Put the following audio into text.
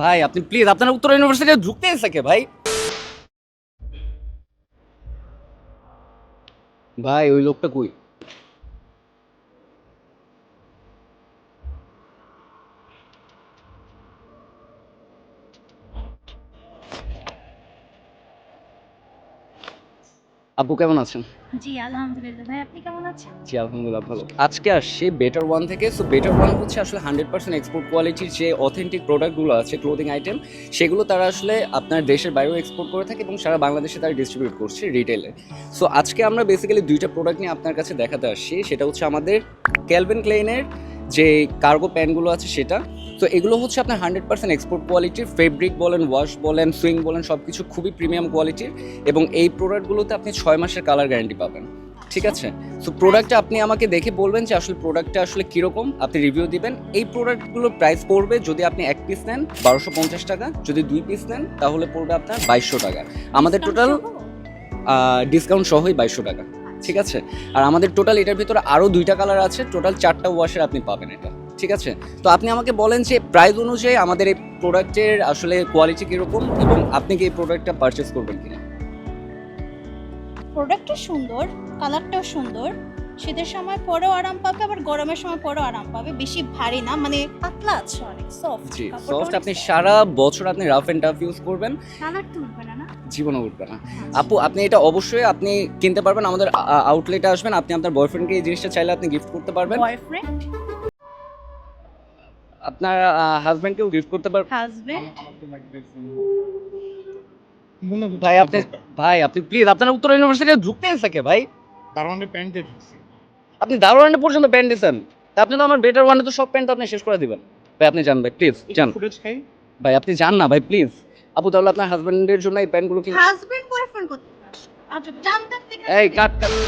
ভাই আপনি প্লিজ আপনার উত্তরা ইউনিভার্সিটি ঢুকতে থাকে ভাই। ভাই ওই লোকটা কই? আপু কেমন আছেন? জি, আলহামদুলিল্লাহ। ভাই আপনি কেমন আছেন? জি আলহামদুলিল্লাহ ভালো। আজকে আসছি বেটার ওয়ান থেকে। সো বেটার ওয়ান হচ্ছে আসলে 100% এক্সপোর্ট কোয়ালিটির যে অথেন্টিক প্রোডাক্টগুলো আছে ক্লোদিং আইটেম, সেগুলো তারা আসলে আপনার দেশের বাইরেও এক্সপোর্ট করে থাকে এবং সারা বাংলাদেশে তারা ডিস্ট্রিবিউট করছে রিটেলে। সো আজকে আমরা বেসিক্যালি দুইটা প্রোডাক্ট নিয়ে আপনার কাছে দেখাতে আসছি। সেটা হচ্ছে আমাদের ক্যালভিন ক্লেইনের যে কার্গো প্যান্টগুলো আছে সেটা। তো এগুলো হচ্ছে আপনার 100% এক্সপোর্ট কোয়ালিটির, ফেব্রিক বলেন, ওয়াশ বলেন, সুইং বলেন, সব কিছু খুবই প্রিমিয়াম কোয়ালিটির এবং এই প্রোডাক্টগুলোতে আপনি 6 মাসের কালার গ্যারান্টি পাবেন। ঠিক আছে? সো প্রোডাক্টটা আপনি আমাকে দেখে বলবেন যে আসলে প্রোডাক্টটা আসলে কীরকম, আপনি রিভিউ দিবেন। এই প্রোডাক্টগুলোর প্রাইস পড়বে যদি আপনি 1 পিস নেন 1250 টাকা, যদি 2 পিস নেন তাহলে পড়বে আপনার 2200 টাকা। আমাদের টোটাল ডিসকাউন্ট সহই 2200 টাকা। ঠিক আছে? আর আমাদের টোটাল এটার ভিতরে আরও 2টা কালার আছে, টোটাল 4টা ওয়াশের আপনি পাবেন এটা। ঠিক আছে? তো আপনি আমাকে বলেন যে প্রাইস অনুযায়ী আমাদের এই প্রোডাক্টের আসলে কোয়ালিটি কীরকম এবং আপনি কি এই প্রোডাক্টটা পারচেস করবেন কিনা। প্রোডাক্টটা সুন্দর, কালারটাও সুন্দর। শীতের সময় পরেও আরাম পাবে, আবার গরমের সময় পরেও আরাম পাবে। বেশি ভারী না, মানে পাতলা আছে, অনেক সফট। জি সফট। আপনি সারা বছর আপনি রাফ অ্যান্ড টাফ ইউজ করবেন, কালার তো উঠবে না, না? জীবনে উঠবে না। আপু আপনি এটা অবশ্যই আপনি কিনতে পারবেন, আমাদের আউটলেটে আসবেন, আপনি আপনার বয়ফ্রেন্ডকে এই জিনিসটা চাইলে আপনি গিফট করতে পারবেন, বয়ফ্রেন্ড, আপনার হাজবেন্ডকেও গিফট করতে পারবেন। হাজবেন্ড। ভাই আপনি ভাই আপনি প্লিজ আপনার উত্তরা ইউনিভার্সিটি ঢুকতে থাকে ভাই। দারোয়ানের প্যান্ট দেখছি। আপনি দারোয়ানে পর্যন্ত প্যান্ট দিয়েছেন, তা আপনি তো আমার বেটার ওয়ানে তো সব প্যান্ট আপনি শেষ করে দিবেন। ভাই আপনি যান ভাই, প্লিজ যান ফুটেজ খাই। ভাই, আপনি যান না ভাই প্লিজ। আপু তাহলে আপনার হাজবেন্ডের জন্য এই প্যান্টগুলো কি? হাজবেন্ড বয়ফ্রেন্ড করতে, আচ্ছা জানতে থেকে এই কাট কাট।